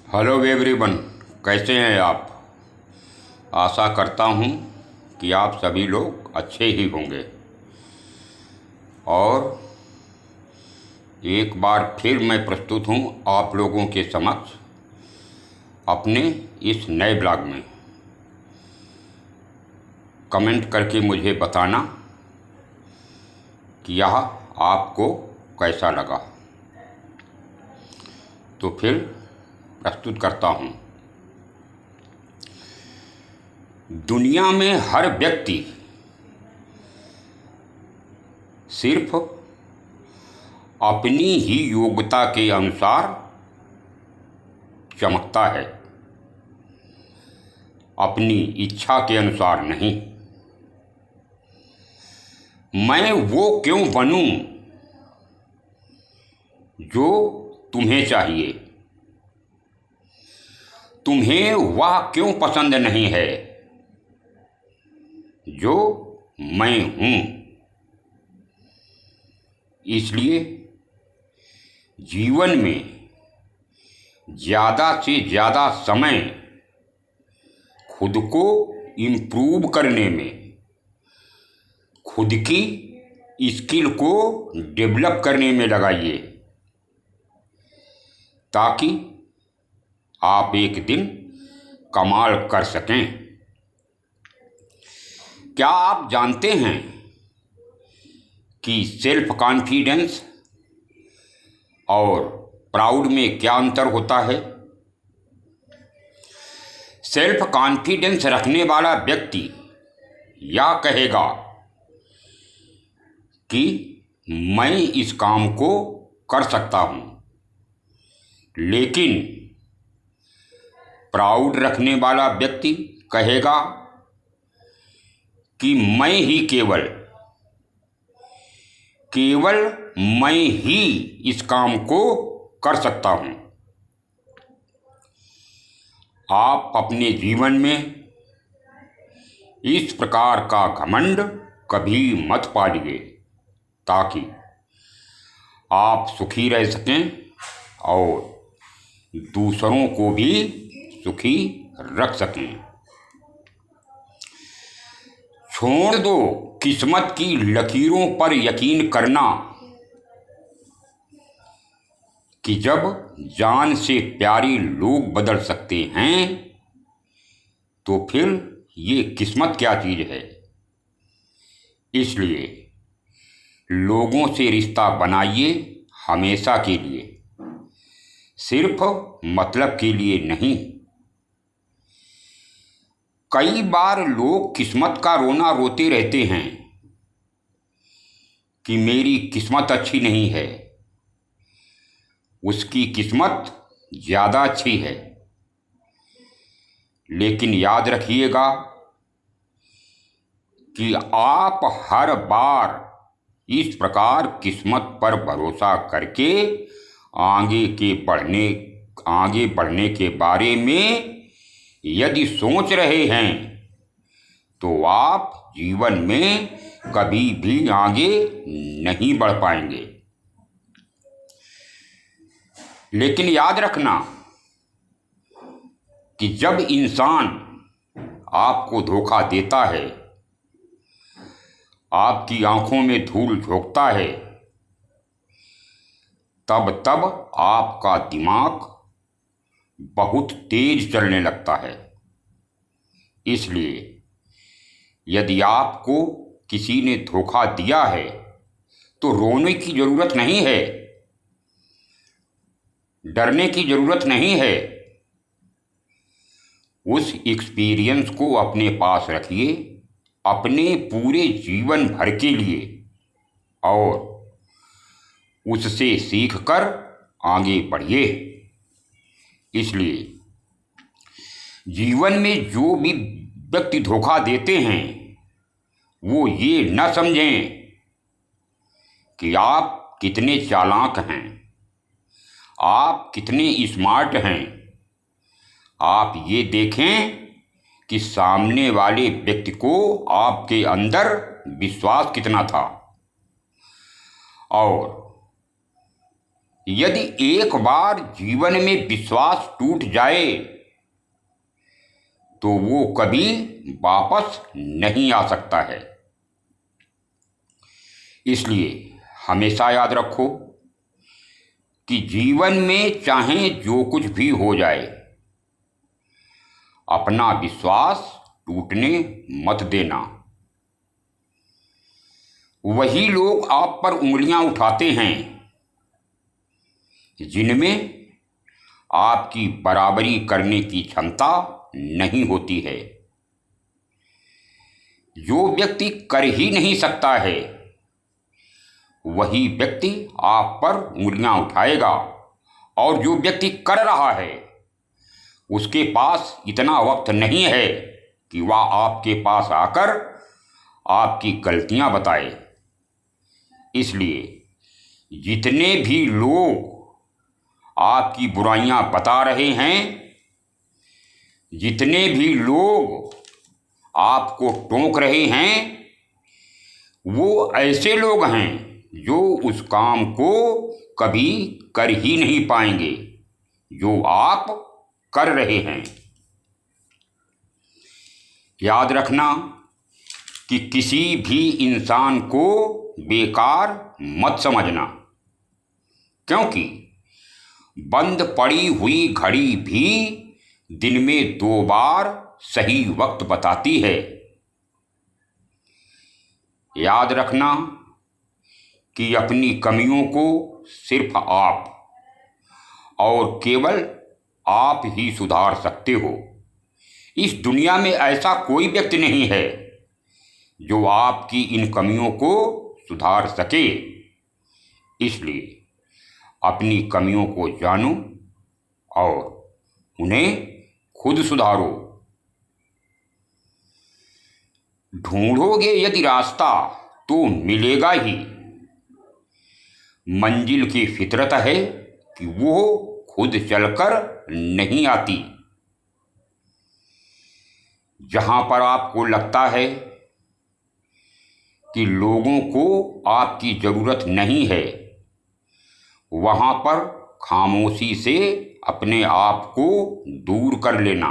Hello everyone, कैसे हैं आप। आशा करता हूं कि आप सभी लोग अच्छे ही होंगे। और एक बार फिर मैं प्रस्तुत हूं आप लोगों के समक्ष अपने इस नए ब्लॉग में। कमेंट करके मुझे बताना कि यह आपको कैसा लगा। तो फिर प्रस्तुत करता हूं। दुनिया में हर व्यक्ति सिर्फ अपनी ही योग्यता के अनुसार चमकता है, अपनी इच्छा के अनुसार नहीं। मैं वो क्यों बनूं जो तुम्हें चाहिए, तुम्हें वह क्यों पसंद नहीं है जो मैं हूं। इसलिए जीवन में ज़्यादा से ज़्यादा समय खुद को इम्प्रूव करने में, खुद की स्किल को डेवलप करने में लगाइए, ताकि आप एक दिन कमाल कर सकें। क्या आप जानते हैं कि सेल्फ कॉन्फिडेंस और प्राउड में क्या अंतर होता है। सेल्फ कॉन्फिडेंस रखने वाला व्यक्ति यह कहेगा कि मैं इस काम को कर सकता हूं, लेकिन प्राउड रखने वाला व्यक्ति कहेगा कि मैं ही केवल मैं ही इस काम को कर सकता हूं। आप अपने जीवन में इस प्रकार का घमंड कभी मत पालिए, ताकि आप सुखी रह सकें और दूसरों को भी सुखी रख सकें। छोड़ दो किस्मत की लकीरों पर यकीन करना कि जब जान से प्यारे लोग बदल सकते हैं तो फिर ये किस्मत क्या चीज़ है। इसलिए लोगों से रिश्ता बनाइए हमेशा के लिए, सिर्फ मतलब के लिए नहीं। कई बार लोग किस्मत का रोना रोते रहते हैं कि मेरी किस्मत अच्छी नहीं है, उसकी किस्मत ज़्यादा अच्छी है। लेकिन याद रखिएगा कि आप हर बार इस प्रकार किस्मत पर भरोसा करके आगे बढ़ने के बारे में यदि सोच रहे हैं तो आप जीवन में कभी भी आगे नहीं बढ़ पाएंगे। लेकिन याद रखना कि जब इंसान आपको धोखा देता है, आपकी आंखों में धूल झोंकता है, तब आपका दिमाग बहुत तेज चलने लगता है। इसलिए यदि आपको किसी ने धोखा दिया है तो रोने की ज़रूरत नहीं है, डरने की ज़रूरत नहीं है। उस एक्सपीरियंस को अपने पास रखिए अपने पूरे जीवन भर के लिए, और उससे सीखकर आगे बढ़िए। इसलिए जीवन में जो भी व्यक्ति धोखा देते हैं वो ये न समझें कि आप कितने चालाक हैं, आप कितने स्मार्ट हैं। आप ये देखें कि सामने वाले व्यक्ति को आपके अंदर विश्वास कितना था, और यदि एक बार जीवन में विश्वास टूट जाए तो वो कभी वापस नहीं आ सकता है। इसलिए हमेशा याद रखो कि जीवन में चाहे जो कुछ भी हो जाए, अपना विश्वास टूटने मत देना। वही लोग आप पर उंगलियां उठाते हैं जिनमें आपकी बराबरी करने की क्षमता नहीं होती है। जो व्यक्ति कर ही नहीं सकता है वही व्यक्ति आप पर उंगलियां उठाएगा, और जो व्यक्ति कर रहा है उसके पास इतना वक्त नहीं है कि वह आपके पास आकर आपकी गलतियां बताए। इसलिए जितने भी लोग आपकी बुराइयां बता रहे हैं, जितने भी लोग आपको टोक रहे हैं, वो ऐसे लोग हैं जो उस काम को कभी कर ही नहीं पाएंगे जो आप कर रहे हैं। याद रखना कि किसी भी इंसान को बेकार मत समझना, क्योंकि बंद पड़ी हुई घड़ी भी दिन में 2 बार सही वक्त बताती है। याद रखना कि अपनी कमियों को सिर्फ आप और केवल आप ही सुधार सकते हो। इस दुनिया में ऐसा कोई व्यक्ति नहीं है जो आपकी इन कमियों को सुधार सके। इसलिए अपनी कमियों को जानो और उन्हें खुद सुधारो। ढूंढोगे यदि रास्ता तो मिलेगा ही। मंजिल की फितरत है कि वो खुद चलकर नहीं आती। जहां पर आपको लगता है कि लोगों को आपकी जरूरत नहीं है, वहां पर खामोशी से अपने आप को दूर कर लेना।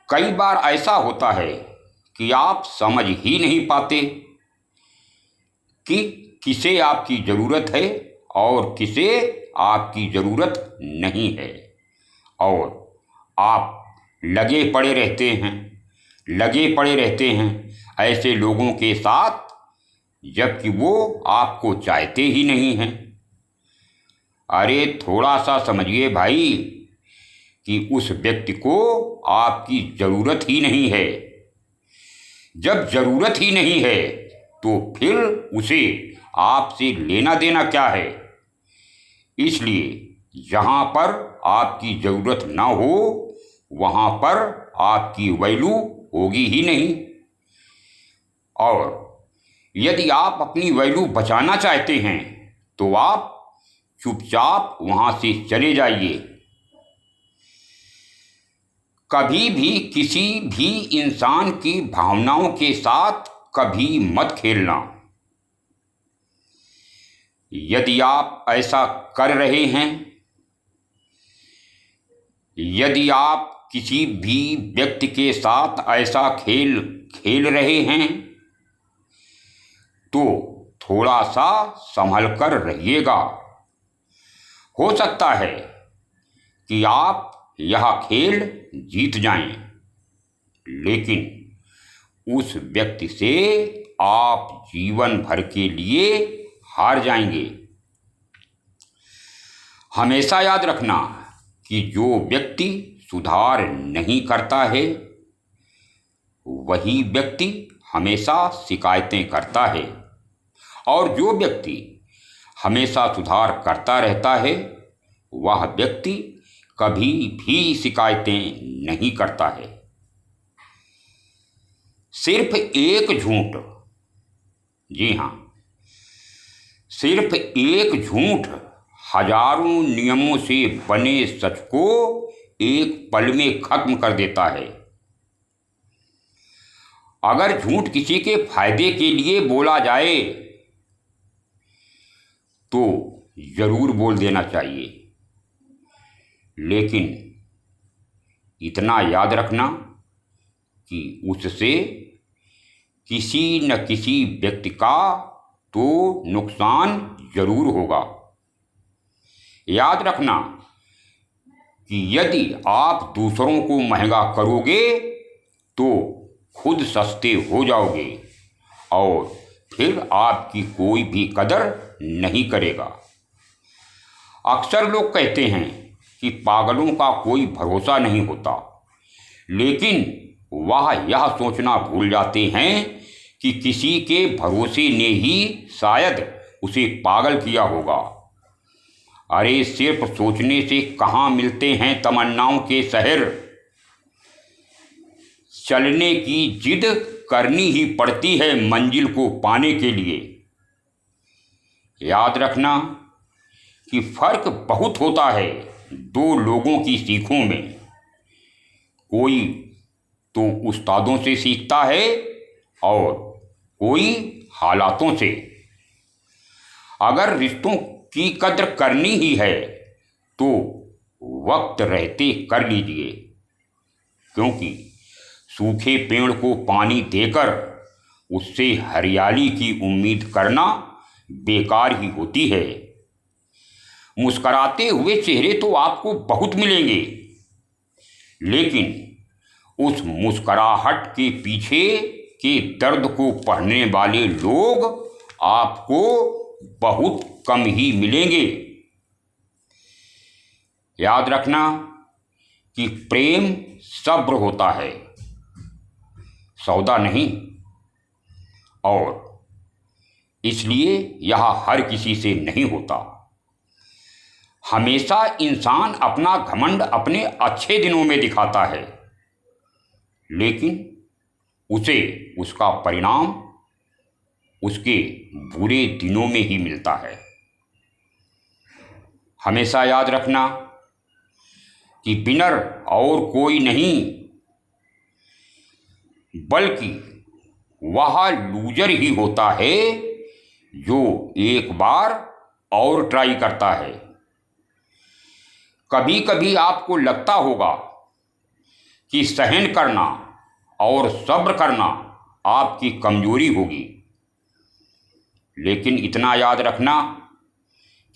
कई बार ऐसा होता है कि आप समझ ही नहीं पाते कि किसे आपकी ज़रूरत है और किसे आपकी ज़रूरत नहीं है, और आप लगे पड़े रहते हैं ऐसे लोगों के साथ, जबकि वो आपको चाहते ही नहीं हैं। अरे थोड़ा सा समझिए भाई कि उस व्यक्ति को आपकी ज़रूरत ही नहीं है। जब ज़रूरत ही नहीं है तो फिर उसे आपसे लेना देना क्या है। इसलिए जहाँ पर आपकी ज़रूरत ना हो वहाँ पर आपकी वैल्यू होगी ही नहीं। और यदि आप अपनी वैल्यू बचाना चाहते हैं तो आप चुपचाप वहाँ से चले जाइए। कभी भी किसी भी इंसान की भावनाओं के साथ कभी मत खेलना। यदि आप ऐसा कर रहे हैं, यदि आप किसी भी व्यक्ति के साथ ऐसा खेल खेल रहे हैं तो थोड़ा सा संभल कर रहिएगा। हो सकता है कि आप यह खेल जीत जाएं, लेकिन उस व्यक्ति से आप जीवन भर के लिए हार जाएंगे। हमेशा याद रखना कि जो व्यक्ति सुधार नहीं करता है वही व्यक्ति हमेशा शिकायतें करता है, और जो व्यक्ति हमेशा सुधार करता रहता है वह व्यक्ति कभी भी शिकायतें नहीं करता है। सिर्फ एक झूठ, जी हाँ, सिर्फ एक झूठ हजारों नियमों से बने सच को एक पल में खत्म कर देता है। अगर झूठ किसी के फायदे के लिए बोला जाए तो जरूर बोल देना चाहिए, लेकिन इतना याद रखना कि उससे किसी न किसी व्यक्ति का तो नुकसान जरूर होगा। याद रखना कि यदि आप दूसरों को महंगा करोगे तो खुद सस्ते हो जाओगे और फिर आपकी कोई भी कदर नहीं करेगा। अक्सर लोग कहते हैं कि पागलों का कोई भरोसा नहीं होता, लेकिन वह यह सोचना भूल जाते हैं कि किसी के भरोसे ने ही शायद उसे पागल किया होगा। अरे सिर्फ सोचने से कहाँ मिलते हैं तमन्नाओं के शहर, चलने की जिद करनी ही पड़ती है मंजिल को पाने के लिए। याद रखना कि फर्क बहुत होता है दो लोगों की सीखों में। कोई तो उस्तादों से सीखता है और कोई हालातों से। अगर रिश्तों की कद्र करनी ही है तो वक्त रहते कर लीजिए, क्योंकि सूखे पेड़ को पानी देकर उससे हरियाली की उम्मीद करना बेकार ही होती है। मुस्कराते हुए चेहरे तो आपको बहुत मिलेंगे, लेकिन उस मुस्कराहट के पीछे के दर्द को पढ़ने वाले लोग आपको बहुत कम ही मिलेंगे। याद रखना कि प्रेम सब्र होता है, सौदा नहीं, और इसलिए यह हर किसी से नहीं होता। हमेशा इंसान अपना घमंड अपने अच्छे दिनों में दिखाता है, लेकिन उसे उसका परिणाम उसके बुरे दिनों में ही मिलता है। हमेशा याद रखना कि विनर और कोई नहीं, बल्कि वह लूजर ही होता है जो एक बार और ट्राई करता है। कभी कभी आपको लगता होगा कि सहन करना और सब्र करना आपकी कमजोरी होगी, लेकिन इतना याद रखना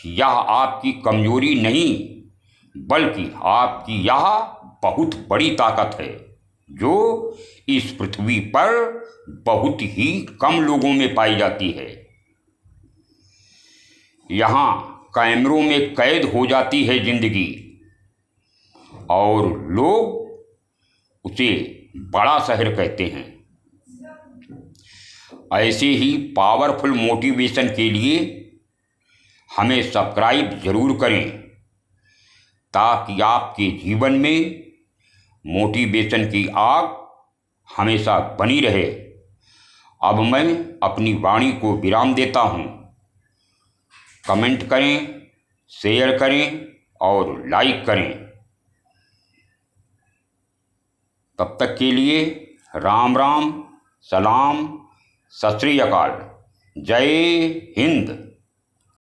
कि यह आपकी कमजोरी नहीं, बल्कि आपकी यह बहुत बड़ी ताकत है जो इस पृथ्वी पर बहुत ही कम लोगों में पाई जाती है। यहाँ कैमरों में कैद हो जाती है जिंदगी और लोग उसे बड़ा शहर कहते हैं। ऐसे ही पावरफुल मोटिवेशन के लिए हमें सब्सक्राइब जरूर करें, ताकि आपके जीवन में मोटिवेशन की आग हमेशा बनी रहे। अब मैं अपनी वाणी को विराम देता हूँ। कमेंट करें, शेयर करें और लाइक करें। तब तक के लिए राम राम, सलाम, सत श्री अकाल, जय हिंद।